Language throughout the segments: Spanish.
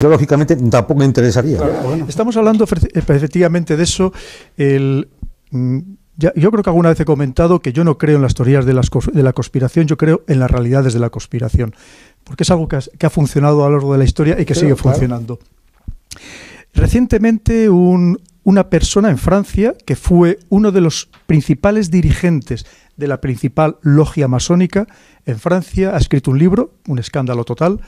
Lógicamente tampoco me interesaría. Bueno. Estamos hablando efectivamente de eso. Yo creo que alguna vez he comentado que yo no creo en las teorías de la conspiración, yo creo en las realidades de la conspiración, porque es algo que ha funcionado a lo largo de la historia y que sigue funcionando. Recientemente una persona en Francia, que fue uno de los principales dirigentes de la principal logia masónica en Francia, ha escrito un libro, Un escándalo total,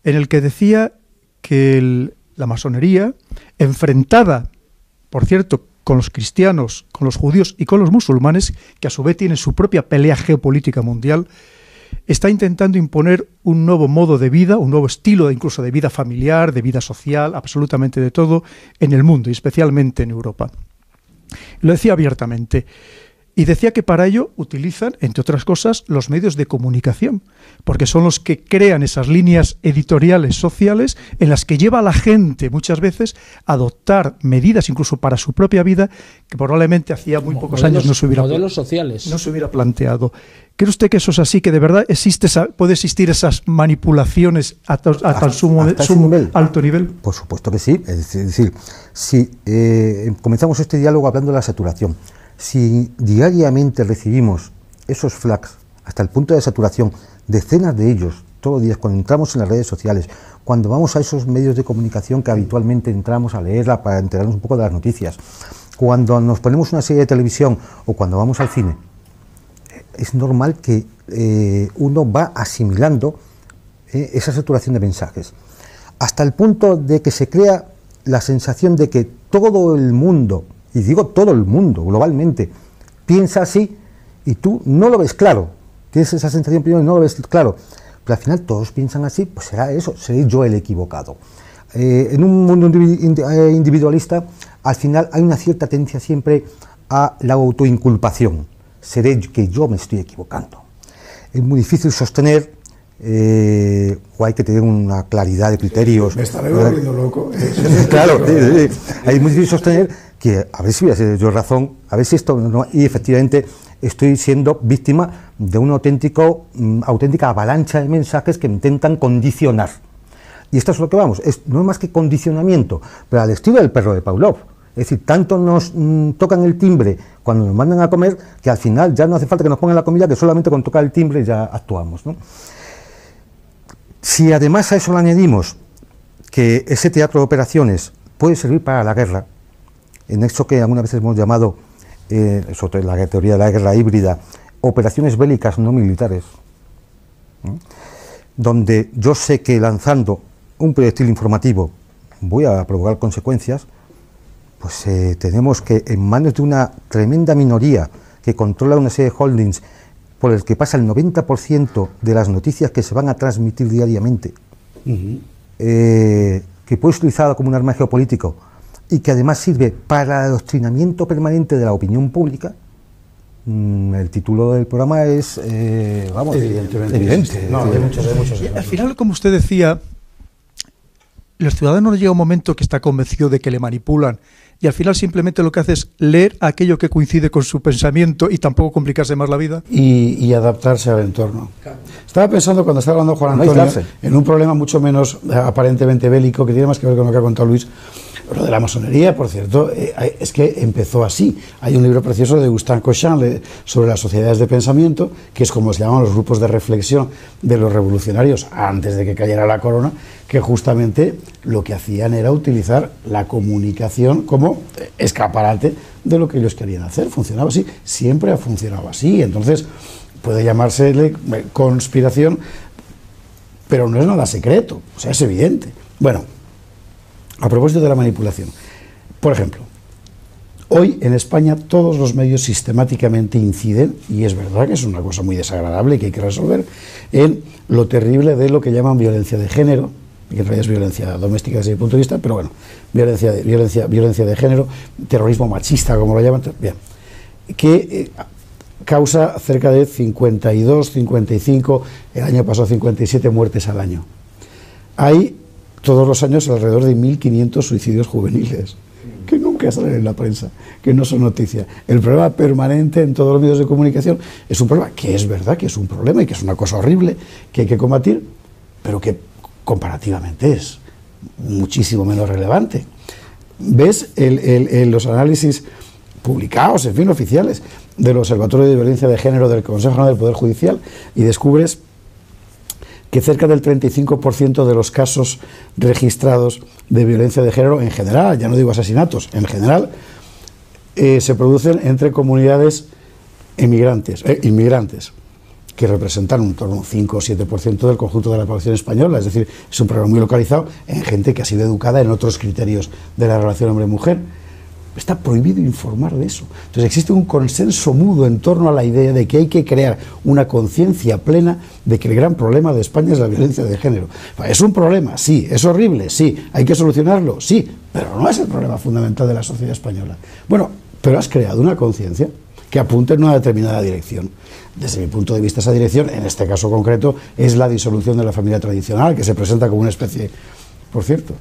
en el que decía que la masonería, enfrentada, por cierto, con los cristianos, con los judíos y con los musulmanes, que a su vez tienen su propia pelea geopolítica mundial, está intentando imponer un nuevo modo de vida, un nuevo estilo incluso de vida familiar, de vida social, absolutamente de todo, en el mundo y especialmente en Europa. Lo decía abiertamente. Y decía que para ello utilizan, entre otras cosas, los medios de comunicación, porque son los que crean esas líneas editoriales sociales en las que lleva a la gente muchas veces a adoptar medidas, incluso para su propia vida, que probablemente hacía muy pocos años no se hubiera planteado. ¿Cree usted que eso es así, que de verdad puede existir esas manipulaciones a tan alto nivel? Por supuesto que sí. Es decir, si comenzamos este diálogo hablando de la saturación, si diariamente recibimos esos flags hasta el punto de saturación, decenas de ellos todos los días, cuando entramos en las redes sociales, cuando vamos a esos medios de comunicación que habitualmente entramos a leerla para enterarnos un poco de las noticias, cuando nos ponemos una serie de televisión o cuando vamos al cine, es normal que uno va asimilando esa saturación de mensajes, hasta el punto de que se crea la sensación de que todo el mundo, y digo todo el mundo, globalmente, piensa así y tú no lo ves claro. Tienes esa sensación primero y no lo ves claro. Pero al final todos piensan así, pues será eso, seré yo el equivocado. En un mundo individualista, al final hay una cierta tendencia siempre a la autoinculpación. Seré que yo me estoy equivocando. Es muy difícil sostener, o hay que tener una claridad de criterios. Me estaré volviendo loco. Claro, es muy difícil sostener que a ver si voy a ser yo razón, a ver si esto no, y efectivamente estoy siendo víctima de una auténtica avalancha de mensajes que me intentan condicionar. Y esto es lo que vamos, no es más que condicionamiento, pero al estilo del perro de Pavlov. Es decir, tanto nos tocan el timbre cuando nos mandan a comer, que al final ya no hace falta que nos pongan la comida, que solamente con tocar el timbre ya actuamos, ¿no? Si además a eso le añadimos que ese teatro de operaciones puede servir para la guerra, en eso que algunas veces hemos llamado, sobre la teoría de la guerra híbrida, operaciones bélicas no militares, ¿no? Donde yo sé que lanzando un proyectil informativo voy a provocar consecuencias, pues tenemos que en manos de una tremenda minoría que controla una serie de holdings por el que pasa el 90% de las noticias que se van a transmitir diariamente, que puede ser utilizada como un arma geopolítico y que además sirve para el adoctrinamiento permanente de la opinión pública. El título del programa es, evidente. No, de muchos. Al final, como usted decía, los ciudadanos llega un momento que está convencido de que le manipulan y al final simplemente lo que hace es leer aquello que coincide con su pensamiento y tampoco complicarse más la vida. Y adaptarse al entorno. Estaba pensando cuando estaba hablando Juan Antonio en un problema mucho menos aparentemente bélico, que tiene más que ver con lo que ha contado Luis. Lo de la masonería, por cierto, es que empezó así. Hay un libro precioso de Gustave Cochin sobre las sociedades de pensamiento, que es como se llaman los grupos de reflexión de los revolucionarios antes de que cayera la corona, que justamente lo que hacían era utilizar la comunicación como escaparate de lo que ellos querían hacer. Funcionaba así, siempre ha funcionado así. Entonces, puede llamarse conspiración, pero no es nada secreto, o sea, es evidente. Bueno, a propósito de la manipulación, por ejemplo, hoy en España todos los medios sistemáticamente inciden, y es verdad que es una cosa muy desagradable y que hay que resolver, en lo terrible de lo que llaman violencia de género, que en realidad es violencia doméstica desde mi punto de vista, pero bueno, violencia de género, terrorismo machista, como lo llaman, bien, que causa cerca de 52, 55, el año pasado 57 muertes al año. Hay todos los años alrededor de 1.500 suicidios juveniles, que nunca salen en la prensa, que no son noticia. El problema permanente en todos los medios de comunicación es un problema que es verdad que es un problema y que es una cosa horrible, que hay que combatir, pero que comparativamente es muchísimo menos relevante. Ves los análisis publicados, en fin, oficiales, del Observatorio de Violencia de Género del Consejo General del Poder Judicial, y descubres que cerca del 35% de los casos registrados de violencia de género en general, ya no digo asesinatos, en general, se producen entre comunidades inmigrantes, que representan un torno a un 5 o 7% del conjunto de la población española. Es decir, es un problema muy localizado en gente que ha sido educada en otros criterios de la relación hombre-mujer. Está prohibido informar de eso. Entonces existe un consenso mudo en torno a la idea de que hay que crear una conciencia plena de que el gran problema de España es la violencia de género. ¿Es un problema? Sí. ¿Es horrible? Sí. ¿Hay que solucionarlo? Sí. Pero no es el problema fundamental de la sociedad española. Bueno, pero has creado una conciencia que apunta en una determinada dirección. Desde mi punto de vista, esa dirección, en este caso concreto, es la disolución de la familia tradicional, que se presenta como una especie... Por cierto,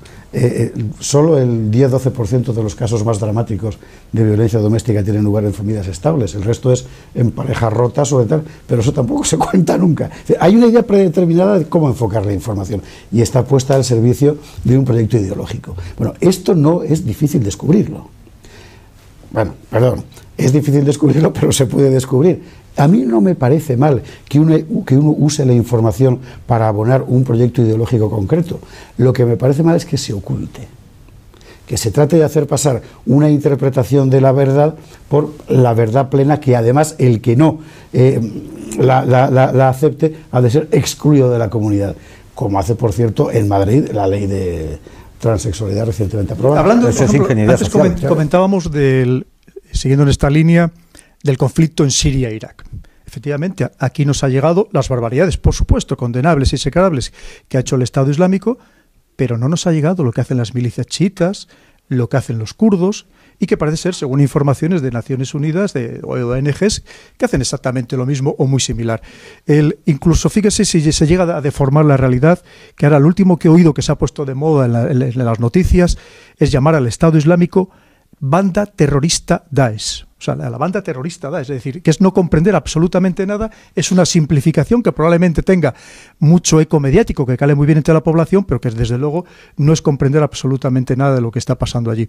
solo el 10-12% de los casos más dramáticos de violencia doméstica tienen lugar en familias estables, el resto es en parejas rotas o de tal, pero eso tampoco se cuenta nunca. Hay una idea predeterminada de cómo enfocar la información y está puesta al servicio de un proyecto ideológico. Bueno, esto no es difícil descubrirlo. Bueno, perdón, es difícil descubrirlo, pero se puede descubrir. A mí no me parece mal que uno use la información para abonar un proyecto ideológico concreto. Lo que me parece mal es que se oculte, que se trate de hacer pasar una interpretación de la verdad por la verdad plena, que además el que no la acepte ha de ser excluido de la comunidad, como hace, por cierto, en Madrid la ley de transexualidad recientemente aprobada. Hablando, por ejemplo, antes comentábamos siguiendo en esta línea, del conflicto en Siria e Irak. Efectivamente, aquí nos ha llegado las barbaridades, por supuesto, condenables y execrables, que ha hecho el Estado Islámico, pero no nos ha llegado lo que hacen las milicias chiitas, lo que hacen los kurdos, y que parece ser, según informaciones de Naciones Unidas, de ONGs, que hacen exactamente lo mismo o muy similar. Incluso, fíjese si se llega a deformar la realidad, que ahora lo último que he oído que se ha puesto de moda en las noticias es llamar al Estado Islámico banda terrorista Daesh. O sea, la banda terrorista Daesh, es decir, que es no comprender absolutamente nada, es una simplificación que probablemente tenga mucho eco mediático, que cale muy bien entre la población, pero que desde luego no es comprender absolutamente nada de lo que está pasando allí.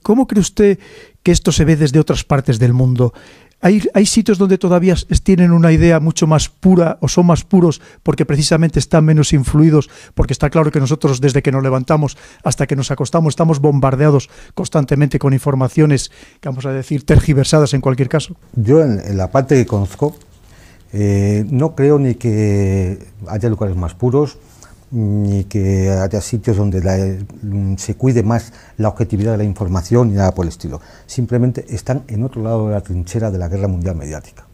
¿Cómo cree usted que esto se ve desde otras partes del mundo? ¿Hay sitios donde todavía tienen una idea mucho más pura o son más puros porque precisamente están menos influidos? Porque está claro que nosotros, desde que nos levantamos hasta que nos acostamos, estamos bombardeados constantemente con informaciones, que vamos a decir, tergiversadas en cualquier caso. Yo, en la parte que conozco, no creo ni que haya lugares más puros, ni que haya sitios donde se cuide más la objetividad de la información ni nada por el estilo. Simplemente están en otro lado de la trinchera de la guerra mundial mediática.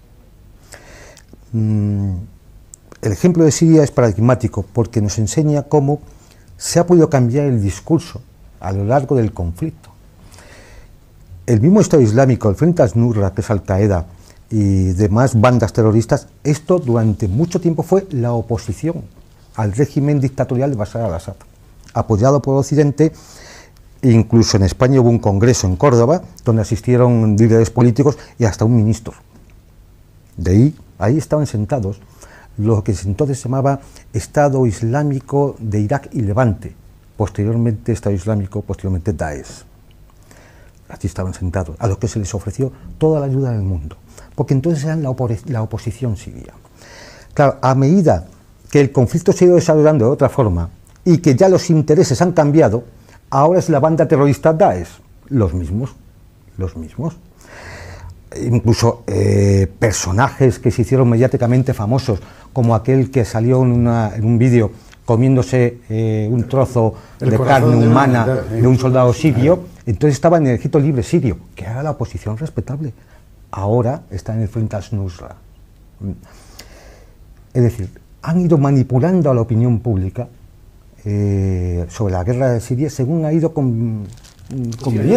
El ejemplo de Siria es paradigmático porque nos enseña cómo se ha podido cambiar el discurso a lo largo del conflicto. El mismo Estado Islámico, el Frente al-Nusra, que es Al-Qaeda, y demás bandas terroristas, esto durante mucho tiempo fue la oposición al régimen dictatorial de Bashar al-Assad, apoyado por Occidente. Incluso en España hubo un congreso en Córdoba donde asistieron líderes políticos y hasta un ministro. Ahí estaban sentados lo que entonces se llamaba Estado Islámico de Irak y Levante, posteriormente Estado Islámico, posteriormente Daesh. Allí estaban sentados, a los que se les ofreció toda la ayuda del mundo, porque entonces eran la oposición siria. Claro, a medida que el conflicto se ha ido desarrollando de otra forma y que ya los intereses han cambiado, ahora es la banda terrorista Daesh, los mismos. Incluso personajes que se hicieron mediáticamente famosos, como aquel que salió en un vídeo comiéndose un trozo de carne humana de un soldado sirio, entonces estaba en el Ejército Libre Sirio, que era la oposición respetable, ahora está en el Frente al-Nusra. Es decir, han ido manipulando a la opinión pública sobre la guerra de Siria según ha ido conveniendo.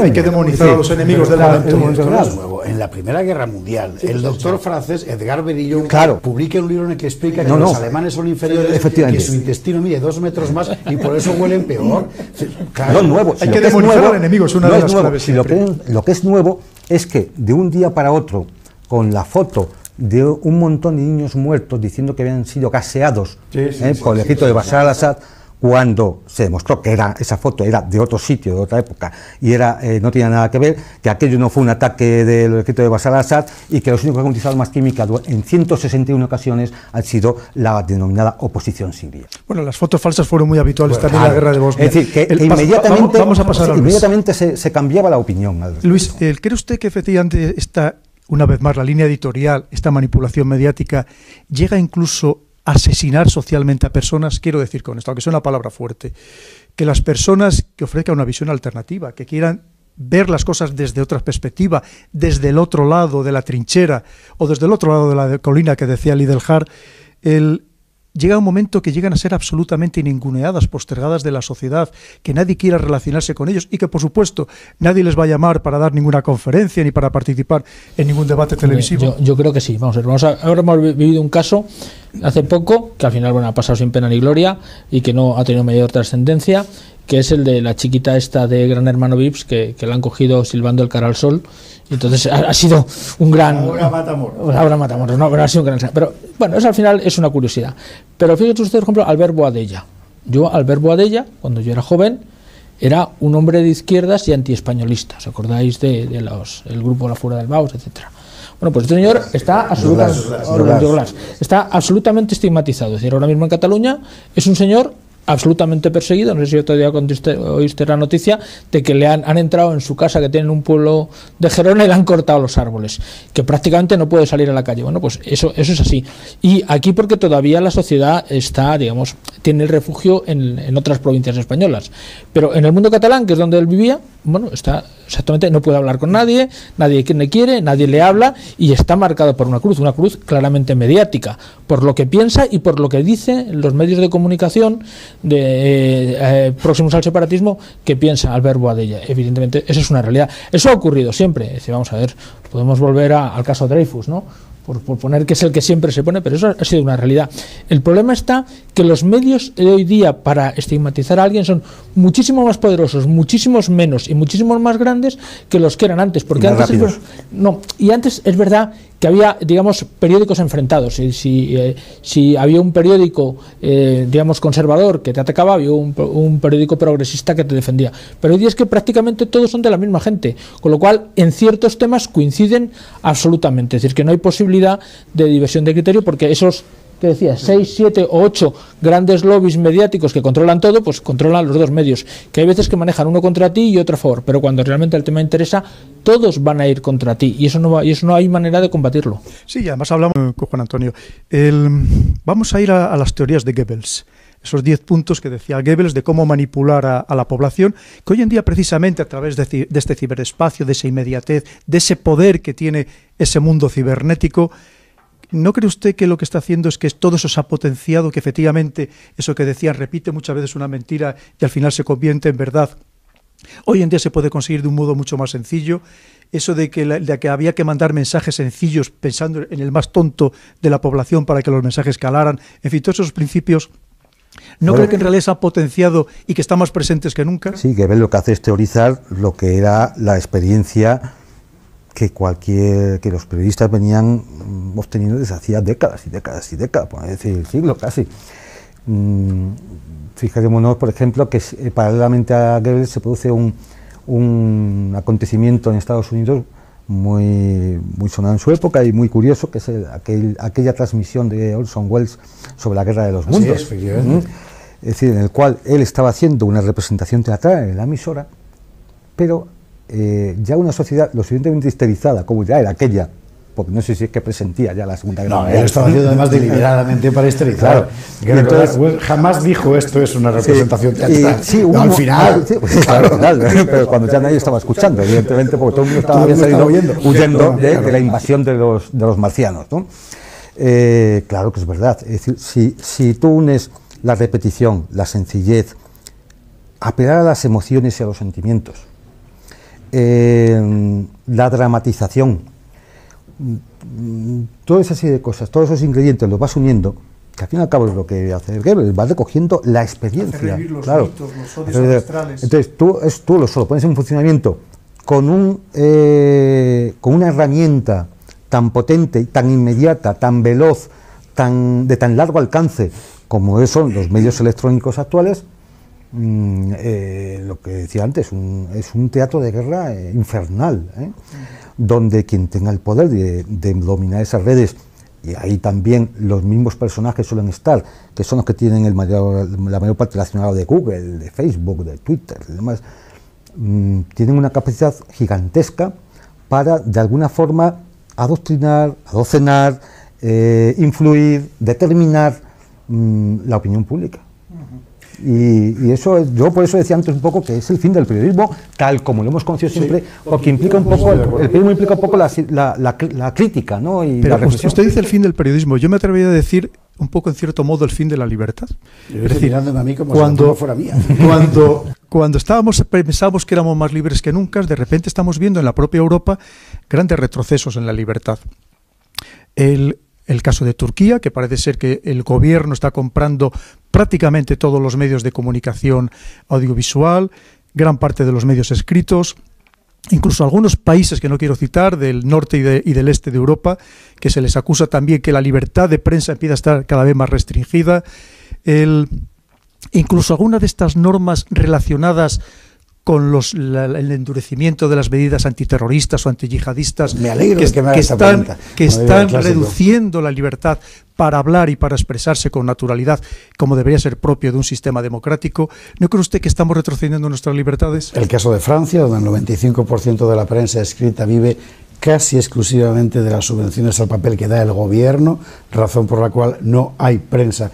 Hay que demonizar a los enemigos del momento. No es nuevo. En la Primera Guerra Mundial, el doctor francés Edgar Berillon publica un libro en el que explica que los alemanes son inferiores, que su intestino mide 2 metros más y por eso huelen peor. No es nuevo. Hay que demonizar al enemigo, es una de las claves. Lo que es nuevo es que de un día para otro, con la foto de un montón de niños muertos diciendo que habían sido gaseados por el ejército de Bashar al-Assad, cuando se demostró que esa foto era de otro sitio, de otra época, y no tenía nada que ver, que aquello no fue un ataque del ejército de Bashar al-Assad, y que los únicos que han utilizado armas químicas en 161 ocasiones han sido la denominada oposición siria. Bueno, las fotos falsas fueron muy habituales también en la guerra de Bosnia. Es decir, que inmediatamente se cambiaba la opinión. Luis, ¿cree usted que efectivamente una vez más, la línea editorial, esta manipulación mediática, llega incluso a asesinar socialmente a personas? Quiero decir con esto, aunque sea una palabra fuerte, que las personas que ofrezcan una visión alternativa, que quieran ver las cosas desde otra perspectiva, desde el otro lado de la trinchera o desde el otro lado de la colina que decía Lidelhar, llega un momento que llegan a ser absolutamente ninguneadas, postergadas de la sociedad, que nadie quiera relacionarse con ellos y que, por supuesto, nadie les va a llamar para dar ninguna conferencia ni para participar en ningún debate televisivo. Yo creo que sí. Ahora hemos vivido un caso hace poco, que al final ha pasado sin pena ni gloria y que no ha tenido mayor trascendencia, que es el de la chiquita esta de Gran Hermano Vips, que la han cogido silbando el cara al sol. Y entonces ha sido un gran... Ahora Matamoros, no, pero ha sido un gran... Pero bueno, eso al final es una curiosidad. Pero fíjate usted, por ejemplo, Albert Boadella. Albert Boadella, cuando yo era joven, era un hombre de izquierdas y antiespañolista. ¿Os acordáis del grupo La Fuera del Baus, etcétera? Bueno, pues este señor está absolutamente estigmatizado. Es decir, ahora mismo en Cataluña es un señor absolutamente perseguido. No sé si otro día oíste la noticia de que le han entrado en su casa, que tienen un pueblo de Gerona, y le han cortado los árboles, que prácticamente no puede salir a la calle. Bueno, pues eso es así. Y aquí porque todavía la sociedad tiene el refugio en otras provincias españolas. Pero en el mundo catalán, que es donde él vivía, bueno, está exactamente, no puede hablar con nadie le quiere, nadie le habla, y está marcado por una cruz claramente mediática, por lo que piensa y por lo que dicen los medios de comunicación próximos al separatismo que piensa Albert Boadella. Evidentemente, eso es una realidad. Eso ha ocurrido siempre. Vamos a ver, podemos volver al caso Dreyfus, ¿no? Por poner que es el que siempre se pone, pero eso ha sido una realidad. El problema está que los medios de hoy día para estigmatizar a alguien son muchísimo más poderosos, muchísimos menos y muchísimos más grandes que los que eran antes. Porque antes es verdad que había, periódicos enfrentados. Si había un periódico, conservador que te atacaba, había un periódico progresista que te defendía. Pero hoy día es que prácticamente todos son de la misma gente, con lo cual en ciertos temas coinciden absolutamente. Es decir, que no hay posibilidad de diversión de criterio, porque esos, que decía, 6, 7 o 8 grandes lobbies mediáticos que controlan todo, pues controlan los dos medios, que hay veces que manejan uno contra ti y otro a favor, pero cuando realmente el tema interesa, todos van a ir contra ti, y eso no hay manera de combatirlo. Sí, y además hablamos con Juan Antonio. Vamos a ir a las teorías de Goebbels, esos 10 puntos que decía Goebbels de cómo manipular a la población, que hoy en día precisamente a través de este ciberespacio, de esa inmediatez, de ese poder que tiene ese mundo cibernético, ¿no cree usted que lo que está haciendo es que todo eso se ha potenciado, que efectivamente eso que decían repite muchas veces una mentira y al final se convierte en verdad? Hoy en día se puede conseguir de un modo mucho más sencillo. Eso de que había que mandar mensajes sencillos pensando en el más tonto de la población para que los mensajes calaran. En fin, todos esos principios, ¿no cree que en realidad se han potenciado y que están más presentes que nunca? Sí, que lo que hace es teorizar lo que era la experiencia que los periodistas venían obteniendo desde hacía décadas y décadas y décadas, por decir siglos casi. Fijémonos, por ejemplo, que paralelamente a Goebbels se produce un acontecimiento en Estados Unidos muy sonado en su época y muy curioso, que es aquella transmisión de Orson Welles sobre la Guerra de los Mundos. Es decir, en el cual él estaba haciendo una representación teatral en la emisora, pero ya una sociedad lo suficientemente histerizada como ya era aquella, porque no sé si es que presentía ya la Segunda Guerra Mundial. Él estaba haciendo además deliberadamente para histerizar. Claro. Entonces, jamás dijo esto es una representación teatral. Al final. Pero cuando ya nadie estaba escuchando, evidentemente, porque todo el mundo estaba huyendo de la invasión de los marcianos, ¿no? Claro que es verdad. Es decir, si tú unes la repetición, la sencillez, apelar a las emociones y a los sentimientos, la dramatización, toda esa serie de cosas, todos esos ingredientes los vas uniendo, que al fin y al cabo es lo que hace Goebbels, vas recogiendo la experiencia. Los mitos, los odios ancestrales. Entonces tú lo solo pones en funcionamiento con una herramienta tan potente, tan inmediata, tan veloz, de tan largo alcance, como son los medios electrónicos actuales, lo que decía antes, es un teatro de guerra infernal, donde quien tenga el poder de dominar esas redes, y ahí también los mismos personajes suelen estar, que son los que tienen la mayor parte del accionariado de Google, de Facebook, de Twitter y demás, tienen una capacidad gigantesca para, de alguna forma, adoctrinar, adocenar, influir, determinar la opinión pública. Y eso, yo por eso decía antes un poco que es el fin del periodismo, tal como lo hemos conocido siempre, porque implica un poco, el periodismo implica un poco la crítica, ¿no? Y pero la reflexión. Usted dice el fin del periodismo, yo me atrevería a decir un poco en cierto modo el fin de la libertad. Es decir, a mí como cuando fuera mía. Cuando pensábamos que éramos más libres que nunca, de repente estamos viendo en la propia Europa grandes retrocesos en la libertad. El caso de Turquía, que parece ser que el gobierno está comprando prácticamente todos los medios de comunicación audiovisual, gran parte de los medios escritos, incluso algunos países que no quiero citar, del norte y del este de Europa, que se les acusa también que la libertad de prensa empieza a estar cada vez más restringida. Incluso algunas de estas normas relacionadas con el endurecimiento de las medidas antiterroristas o antiyihadistas que están reduciendo la libertad para hablar y para expresarse con naturalidad, como debería ser propio de un sistema democrático. ¿No cree usted que estamos retrocediendo nuestras libertades? El caso de Francia, donde el 95% de la prensa escrita vive casi exclusivamente de las subvenciones al papel que da el gobierno, razón por la cual no hay prensa.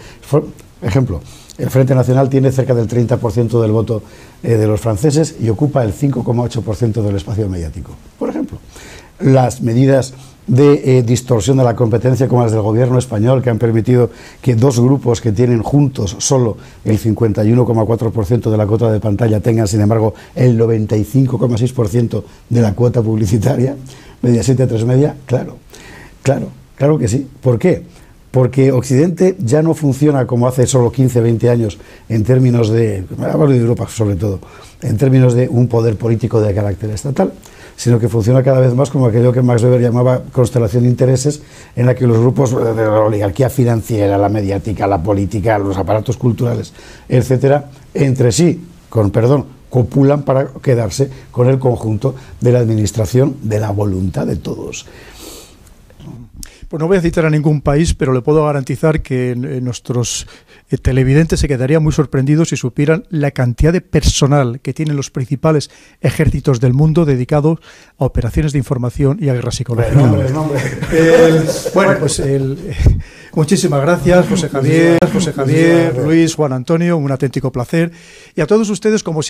Ejemplo, el Frente Nacional tiene cerca del 30% del voto de los franceses y ocupa el 5,8% del espacio mediático. Por ejemplo, las medidas de distorsión de la competencia como las del gobierno español, que han permitido que dos grupos que tienen juntos solo el 51,4% de la cuota de pantalla tengan, sin embargo, el 95,6% de la cuota publicitaria, Mediaset y A3 Media, claro que sí. ¿Por qué? Porque Occidente ya no funciona como hace solo 15, 20 años en términos de, hablo de Europa sobre todo, en términos de un poder político de carácter estatal, sino que funciona cada vez más como aquello que Max Weber llamaba constelación de intereses, en la que los grupos de la oligarquía financiera, la mediática, la política, los aparatos culturales, etcétera, entre sí, copulan para quedarse con el conjunto de la administración de la voluntad de todos. Pues no voy a citar a ningún país, pero le puedo garantizar que nuestros televidentes se quedarían muy sorprendidos si supieran la cantidad de personal que tienen los principales ejércitos del mundo dedicados a operaciones de información y a guerra psicológica. Muchísimas gracias, José Javier, Luis, Juan Antonio, un auténtico placer. Y a todos ustedes, como